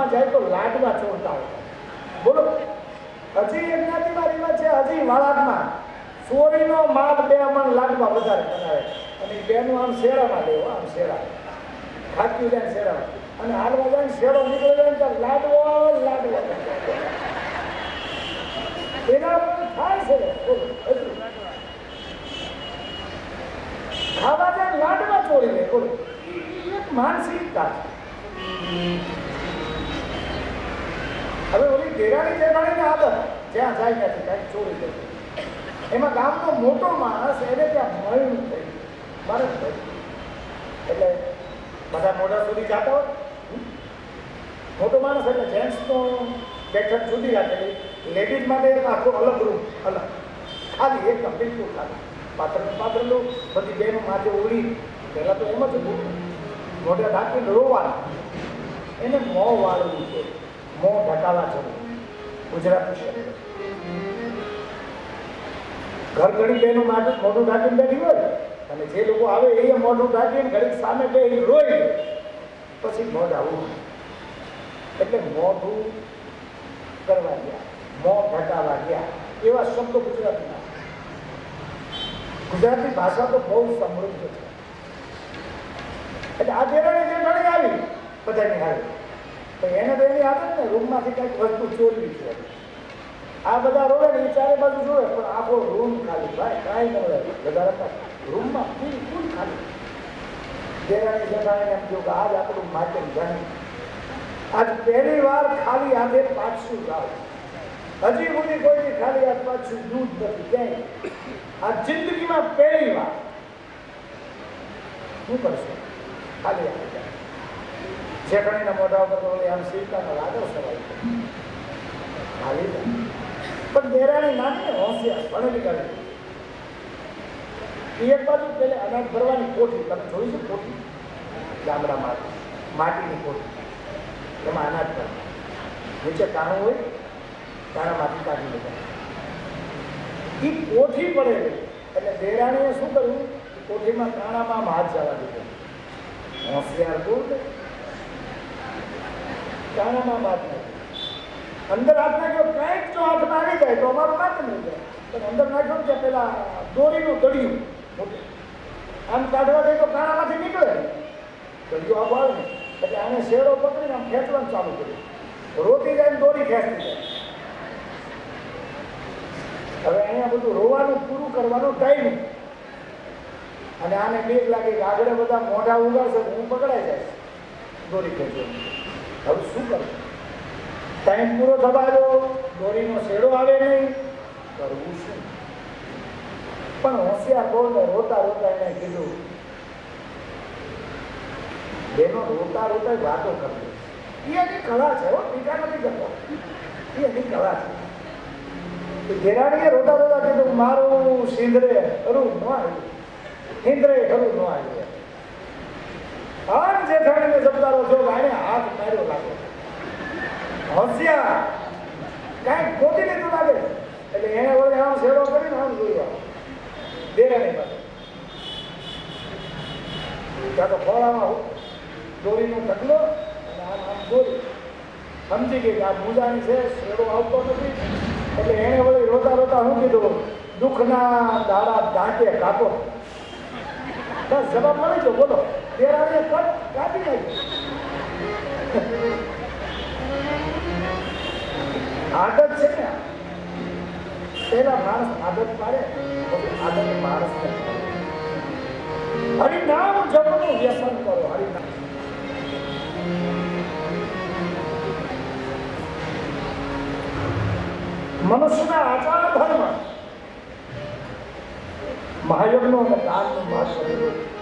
ગામમાં જાય તો લાડવા ચોરતા હોય. બોલો, હજી એક જ્ઞાતિમાં રિવાજ છે, હજી વાળામાં ચોરીનો માલ 2 મણ લાડવા વધારે બનાવે અને બેનું આમ શેરામાં લેવો, આમ શેરા ખાતી જાય શેરામાં, અને હાલવા જાય શેરો નીકળી જાય તો લાડવો લાડવો એના થાય છે. ખાવા જાય લાડવા ચોરી લે. બોલો, એક માનસિકતા છે. હવે ઓલી દેરાણી જેઠાણીની આદત, જ્યાં જાય ત્યાંથી કાંઈક ચોરી લે. એમાં ગામનો મોટો માણસ એને ત્યાં મળ્યું થઈ મારે એટલે બધા મોઢા સુધી જતા હોય. મોટો માણસ એટલે જેન્ટ્સનો બેઠક જુદી રાખેલી, લેડીઝ માટે એક આખો અલગ રૂમ, અલગ ખાલી એકદમ બિલકુલ ખાલી, પાથરેલું, બધી બેનો માથે ઉડી. પહેલાં તો એમ જ મોઢા ઢાંકીને રોવાનું. એને મોં વાળવું છે, મોં ઢકાવા છે ગુજરાતી શબ્દ. ઘર ઘડી બેનું મોઢું ઢાંકીને બેઠી હોય અને જે લોકો આવે એ મોઢું ઢાંકીને ઘડી સામે બે રોઈ પછી મોઢ આવું. એટલે મોઢું કરવા ગયા, મોં ઢકાવા ગયા, એવા શબ્દો ગુજરાતીમાં. ગુજરાતી ભાષા તો બહુ સમૃદ્ધ છે. એટલે આ દેરાણી જેઠાણી આવી બધાની આવી તો એને તો એની આદત ને રૂમમાંથી કંઈક વસ્તુ ચોરવી છે. આ બધા રોવે ને એ ચારે બાજુ જોવે પણ આખો રૂમ ખાલી, ભાઈ કાંઈ ન હોય વધારે રૂમમાં બિલકુલ ખાલી. દેરાણી જેઠાણીને એમ કહ્યું કે આજ આપણું માટેમ જાણી, આજ પહેલી વાર ખાલી હાથે પાછું જાવ. હજી સુધી કોઈની ખાલી હાથ પાછું દૂધ નથી ક્યાંય. આ જિંદગીમાં પહેલી વાર. શું કરશો? ખાલી હાથે જાય. જેઠાણીના મોઢા ઉપર તો આમ સિક્કાનો લાગો સવાય ખાલી જાય. પણ દેરાણી નાની હોશિયાર ભણેલી કરે. એક બાજુ પેલે અનાજ ભરવાની કોઠી, તમે જોઈ છે કોઠી ગામડામાં, માટીની કોઠી, એમાં અનાજ ભરે. નીચે કાણું હોય, કાણામાંથી કાઢી લેતા. એ કોઠી પડેલી એટલે દેરાણીએ શું કર્યું, કોઠીમાં કાણામાં હાથ જવા દીધો. હોશિયાર કોણ? કાણામાં હાથ નાખ્યો. અંદર હાથ નાખ્યો, કંઈક જો હાથમાં આવી જાય તો અમારું નાક નહીં જાય. પણ અંદર નાખ્યો ત્યાં પેલા દોરીનું દડિયું આમ કાઢવા જાય તો કાણામાંથી નીકળે, દડિયું આમ આવે ને એટલે આને શેરો પકડીને આમ ખેંચવાનું ચાલુ કર્યું. રોતી જાય ને દોરી ખેંચતી જાય. હવે અહીંયા બધું રોવાનું પૂરું કરવાનો ટાઈમ અને આને બીક લાગે કે આગળ બધા મોઢા ઉગાડશે હું પકડાઈ જાય દોરી ખેંચવાની. હવે શું કરવું? ટાઈમ પૂરો થવાયો, દોરીનો શેડો આવે નહીં, કરવું શું? પણ હોશિયાર બોલને રોતા રોતા એને કીધું, બેનો રોતા રોતા વાતો કરવી એ એની કળા છે. ટીકા નથી કરતો, એ એની કળા છે. દેરાણીએ રોતા રોતા કીધું મારું સિંદરે ખરું ન આવ્યું, સિંદરે ખરું ન આવ્યું. આમ જેઠાણીને જમદારો જો ભાઈને હાથ માર્યો લાગે, હોશિયાર કાંઈક ખોટી લીધું લાગે એટલે એને વળે આમ શેડો કરીને આમ જોયું દેરાણી પાસે. ત્યાં તો ખોળામાં દોરીનો ઢગલો અને આમ આમ દોરી સમજી ગઈ કે આ મૂંઝાની છે, શેડો આવતો નથી. એટલે એને વળી રોતા રોતા શું કીધું, દુઃખના દાડા દાંતે કાપો. બસ જવાબ મળી ગયો. બોલો, દેરાણીએ કટ કાપી નાખ્યો. આદત છે ને, પેલા માણસ આદત પાડે પછી આદત માણસ ને હરિનામ જપનું વ્યસન કરો. હરિનામ મનુષ્યના આચાર ધર્મ, મહાયજ્ઞો અને દાનનું મહત્વ.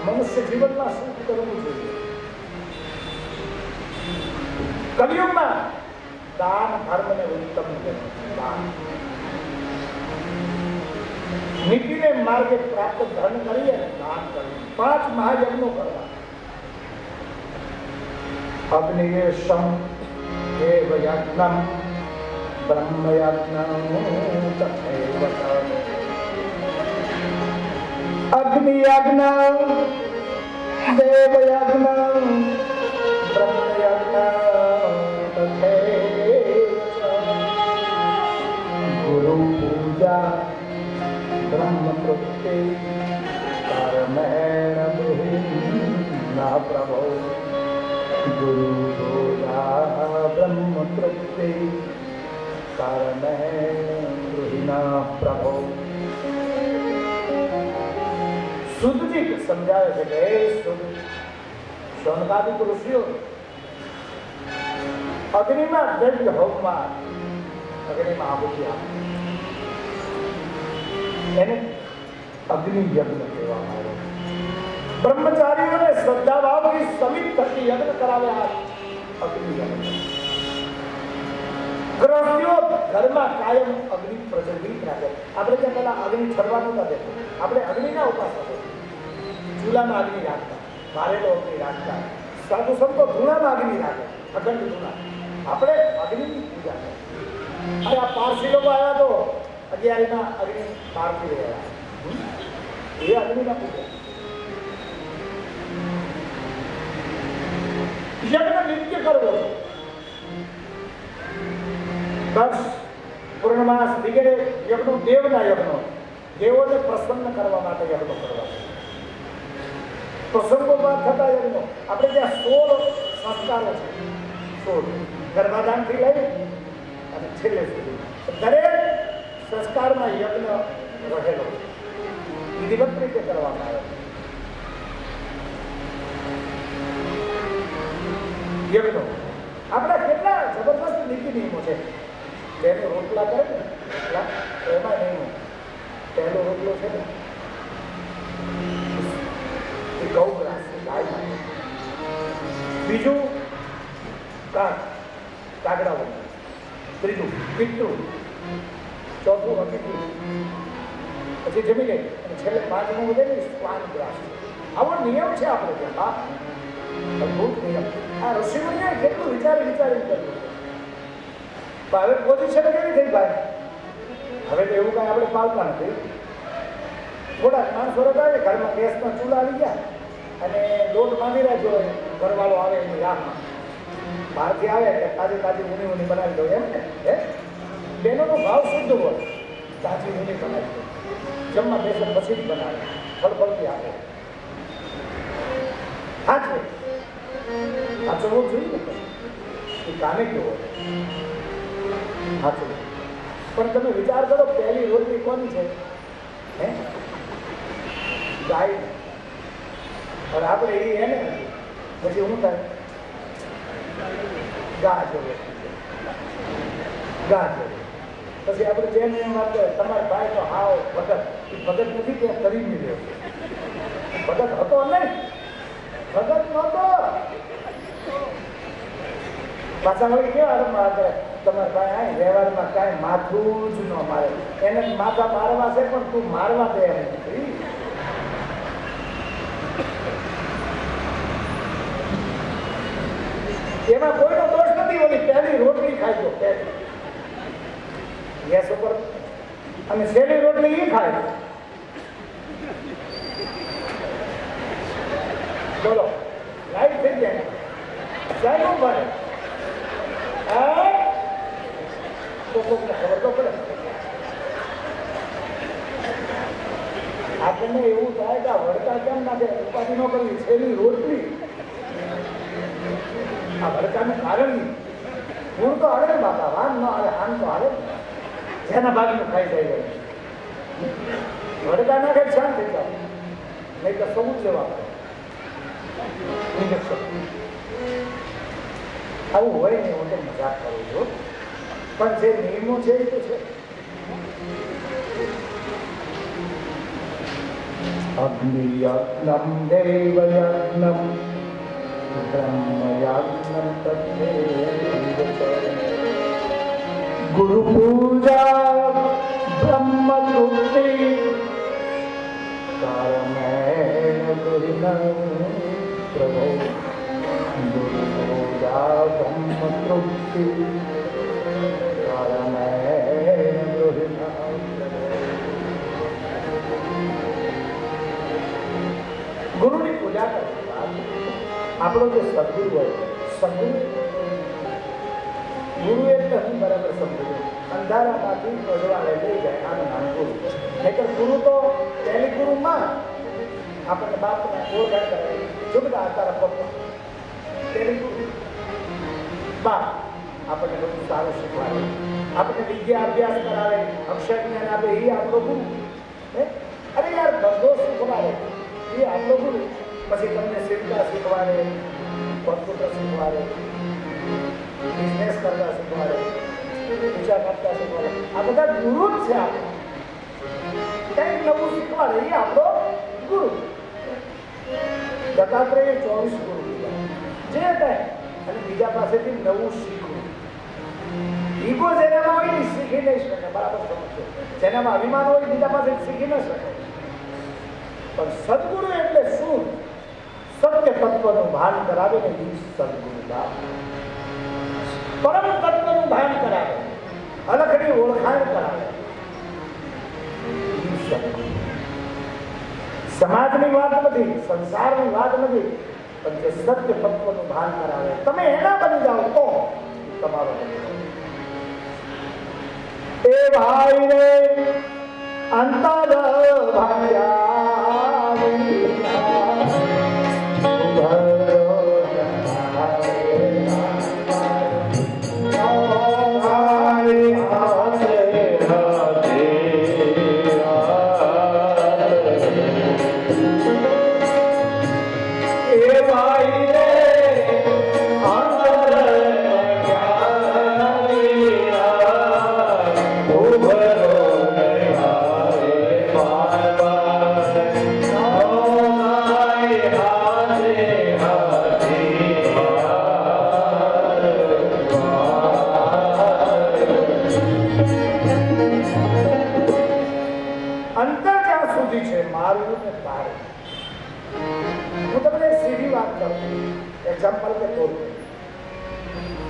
મનુષ્ય જીવનમાં શું કરવું જોઈએ? કલિયુગમાં દાન ધર્મને ઉત્તમ દાન, નીતિને માર્ગે પ્રાપ્ત ધન કરીએ અને દાન કરવું. 5 મહાયજ્ઞો કરવા. અગ્નિયેશમ દેવ યજ્ઞમ બ્રહ્મ યજ્ઞમ તથૈવ અગ્નિ યજ્ઞમ દેવ યજ્ઞમ બ્રહ્મ યજ્ઞમ તથૈવ તૃપ્તિ કર્મેણ બૃહિના પ્રભો ગુરુ બ્રહ્મ તૃપ્તિ કર્મેણ બૃહિના પ્રભો. સુધજી સમજાવે છે કે હે સુધ, શૌનકાદિક ઋષિઓ અગ્નિમાં દ્રવ્ય હોમમાં અગ્નિમાં આહુતિ આપે એને અગ્નિ યજ્ઞ કહેવામાં આવે. બ્રહ્મચારીઓને શ્રદ્ધા ભાવથી સમિત થતી યજ્ઞ કરાવ્યા અગ્નિ યજ્ઞ. ગૃહસ્થીઓ ઘરમાં કાયમ અગ્નિ પ્રજ્વલિત રાખે. આપણે ત્યાં પેલા અગ્નિ ઠરવા નહોતા દેતા, આપણે અગ્નિના ઉપાસક, ચૂલામાં અગ્નિ રાખતા, ભારેલો અગ્નિ રાખતા, સાધુ સંતો ધૂણામાં અગ્નિ રાખે, અખંડ ધૂણા. આપણે અગ્નિની પૂજા કરીએ. અને આ પારસી લોકો આવ્યા તો અગિયારીમાં અગ્નિ પારથી રહ્યા, એ અગ્નિના પૂજા. યજ્ઞ નિત્ય કરવો, બસ પૂર્ણમાસ વગેરે યજ્ઞો દેવના યજ્ઞો, દેવોને પ્રસન્ન કરવા માટે યજ્ઞો કરવા. પ્રસંગોમાં થતા યજ્ઞો આપણે ત્યાં 16 સંસ્કારો છે. 16 ગર્ભાધાનથી લઈ અને છેલ્લે સુધી દરેક સંસ્કારમાં યજ્ઞ રહેલો વિધિવત રીતે કરવામાં આવે. યજ્ઞો આપણા કેટલા જબરદસ્ત નીતિ નિયમો છે. જેને રોટલા કરે ને રોટલા એમાં નિયમો. પહેલો રોટલો છે ને એ ગૌગ્રાસ છે, ગાય માટે. બીજું કાગડા વગર. ત્રીજું પિતૃ. ચોથું અતિથિ. પછી જમી લે અને છેલ્લે 5મું વધે ને શ્વાન ગ્રાસ. આવો નિયમ છે આપણે ત્યાં. અદભુત નિયમ. આ ઋષિમુનિએ કેટલું વિચારી કર્યું. હવે પોઝિશન કેવી થઈ ભાઈ? હવે તો એવું કાંઈ આપણે પાલતા નથી. થોડાક માણસો આવે ઘરમાં ગેસમાં ચૂલા આવી ગયા અને લોટ બાંધી રાખ્યો હોય, ઘરવાળો આવે એની રાહમાં, બહારથી આવે એટલે તાજી ઊની બનાવી દો એમ ને. બેનોનો ભાવ શુદ્ધ હોય, તાજી ઊની બનાવી દો, જમવા બેસે પછી જ બનાવે, ફળફળથી આપે. સાચું હોવું જોઈએ ને, એ કામે કેવો હોય. સાચું. પણ તમે વિચાર કરો, પહેલી રોટલી કોની છે? હે, ગાય. અને આપણે એ એને પછી શું થાય? ગા જોડે. પછી આપણે જેમ એમ વાત કરે, તમારા ભાઈ તો હાવ ભગત. એ ભગત નથી કે કરી નહીં રહ્યો. ભગત હતો નહીં, ભગત નહોતો. પાછા વળી કેવા મારે તમારા ભાઈ આ વ્યવહારમાં કાંઈ માથું જ ન મારે. એને માથા મારવા છે પણ તું મારવા દે એમ નથી. એમાં કોઈનો દોષ નથી. ઓલી પહેલી રોટલી ખાઈ દો, પહેલી ગેસ ઉપર, અને છેલ્લી રોટલી એ ખાય. બોલો, લાઈટ થઈ જાય સાહેબ ભરે. ખબર તો પડે. આપણને એવું થાય કે આ વડકા કેમ નાખે, ઉપાધિ ન કરવી. છેલ્લી રોટલી આ વડકાનું કારણ ગુણ તો હારે બાપા, વાન ન હારે, આમ તો હારે. જેના ભાગનું ખાઈ જાય વડકા નાખે શાંત થઈ જાવ, નહીં તો સૌ સેવા આવું હોય ને. હું તો મજાક કરું છું, પણ જે નિયમો છે એ તો છે. અગ્નિયજ્ઞમ દેવયજ્ઞમ બ્રહ્મયજ્ઞમ તદ્દેવ ગુરુ પૂજા બ્રહ્મ તૃપ્તિ કારમેણ ગુરુના પ્રભો ગુરુ પૂજા બ્રહ્મ તૃપ્તિ કારમેણ ગુરુના. ગુરુની પૂજા કરતા આપણો જે સદગુરુ હોય, સદગુરુ ગુરુ એટલે હું બરાબર સમજુ. અંધારામાંથી પ્રજવાળે લઈ જાય આનું નામ ગુરુ. નહીંતર ગુરુ તો પહેલી ગુરુમાં આપણને બાપને ઓળખાણ કરે જોગડા તારા પપ્પા પહેલી ગુરુ બાપ આપણને બધું સારું શીખવાડે, આપણને વિદ્યા અભ્યાસ કરાવે, અક્ષર જ્ઞાન આપે, એ આપણો ગુરુ. અરે યાર ધંધો શીખવાડે એ આપણો ગુરુ. પછી તમને શિવતા શીખવાડે, કોમ્પ્યુટર શીખવાડે, બિઝનેસ કરતા શીખવાડે, પૂજા કરતા શીખવાડે. આ બધા ગુરુ જ છે. આપણે કંઈક નવું શીખવાડે એ આપણો ગુરુ. દત્તાત્રેય 24 ગુરુ જે કાંઈ અને બીજા પાસેથી નવું શીખવું. ઈગો જેનામાં હોય ને શીખી નહીં શકે. બરાબર સમજો. જેનામાં અભિમાન હોય બીજા પાસે શીખી ન શકે. પણ સદગુરુ એટલે શું? સત્ય તત્વનું ભાન કરાવે ને એ સદગુરુ બાપ. પરમ તત્વનું ભાન કરાવે, અલખની ઓળખાણ કરાવે. સમાજની વાત નથી, સંસારની વાત નથી, પણ જે સત્ય તત્વનું ભાન કરાવે તમે એના બની જાઓ તો તમારો એ ભાઈ રે અંતર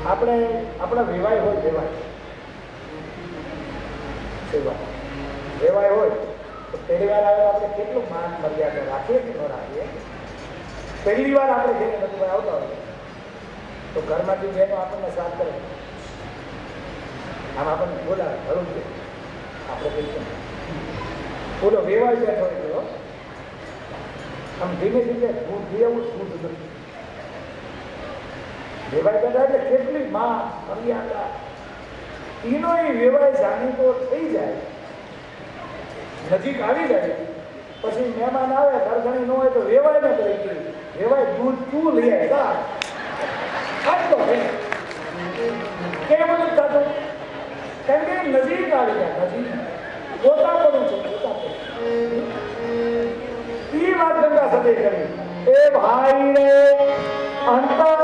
આપણે આપણા વેવાય હોય વેવાય હોય તો પહેલી વાર આવે આપણે કેટલું માન મર્યાદા રાખીએ કે ન રાખીએ. પહેલી વાર આપણે જઈને બધું આવતા હોય તો ઘરમાંથી જેનો આપણને સાથ કરે આમ આપણને બોલાવે ઘરું છે આપણે કહીશું બોલો વેવાય બેઠો હોય આમ ધીમે ધીમે હું એવું શું નથી વેવાય બેઠા એટલે કેટલી માં મર્યાદા એનો એ વેવાય જાણીતો થઈ જાય, નજીક આવી જાય. પછી મહેમાન આવે ઘરઘણી ન હોય તો વેવાય ને કરી ગઈ વેવાય દૂધ તું લઈ આવે આટલો કેમ નથી થતું? કેમ કે નજીક આવી જાય, નજીક પોતા પડું છું પોતા પડું. એ વાત ગંગા સદે કરી એ ભાઈ રે અંતર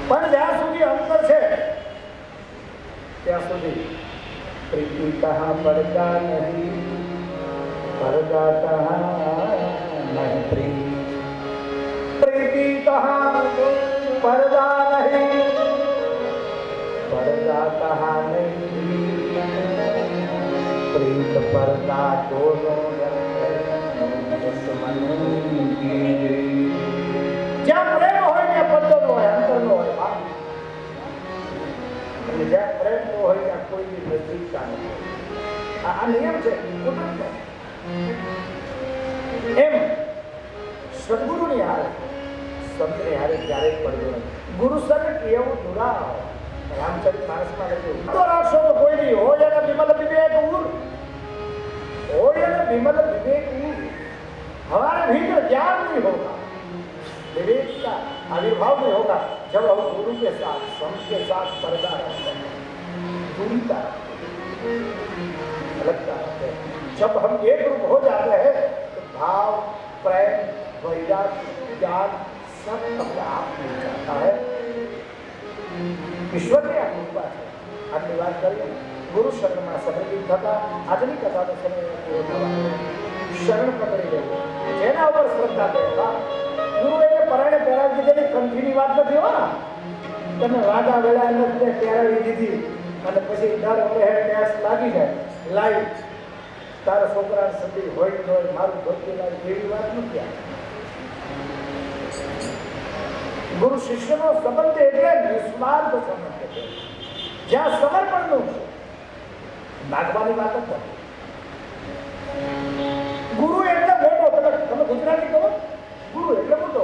પણ જ્યાં સુધી અંતર છે ત્યાં સુધી પ્રીતિ કહા પડતા નહીં, પડતા કહા નહીં, પ્રીતિ કહા પડતા નહીં, પડતા કહા નહીં, પ્રીત પડતા દોનો જ્યાં પ્રેમ હોય ત્યાં પડતો ન હોય, અંતર ન હોય. અને જ્યાં પ્રેમ ન હોય ત્યાં કોઈ બી નજીકતા નથી. આ નિયમ છે કુદરત. એમ સદગુરુની હારે સંતની હારે ક્યારેય પડ્યો નથી. ગુરુ સંત કેવું દુરા રામચરિત માનસમાં લખ્યું તો રાખશો તો કોઈ નહીં હોય અને વિમલ વિવેક ઉર હોય અને વિમલ વિવેક ઉર હમારે ભીતર જ્ઞાન નહીં હોगा विवेक का आविर्भाव भी होगा जब हम गुरु के साथ संत के साथ पर्दा रखते हैं, दूरीता लगता है। जब हम एक रूप हो जाते हैं तो भाव, प्रेम, वैराग्य, ज्ञान सब अपने आप मिल जाता है। ईश्वर ने कृपा है। आटली વાત કરીએ ગુરુ શરણમાં સમૃદ્ધિ થતા આજની કથાનો સમય પૂરો થવાનો શરણ પકડી ગયું જેના ઉપર શ્રદ્ધા કરવા ગુરુ એને પરાણે પહેરાવી દીધેલી કંઠીની વાત નથી હો તમે વાદા વેળા એને પહેરાવી દીધી અને પછી દર વખતે ટેક્સ લાગી જાય લાઈ તારા છોકરા સદી હોય ન હોય મારું ધોતી લાવી એવી વાત નથી આ ગુરુ શિષ્યનો સંબંધ એટલે નિસ્વાર્થ સંબંધ છે જ્યાં સમર્પણનું છે નાગવાની વાત જ નથી ગુરુ એટલે મોટો તમે ગુજરાતી કહો ગુરુ એટલે મોટો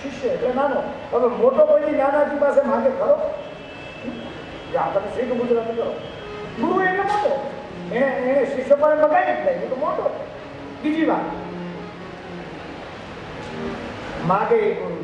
શિષ્ય એટલે નાનો હવે મોટો કોઈ નાનાજી પાસે માગે ખરો તમે શ્રીક ગુજરાતી કરો ગુરુ એટલે મોટો એને શિષ્ય પાસે મગાવી જ નહીં એ તો મોટો બીજી વાત માગે એ ગુરુ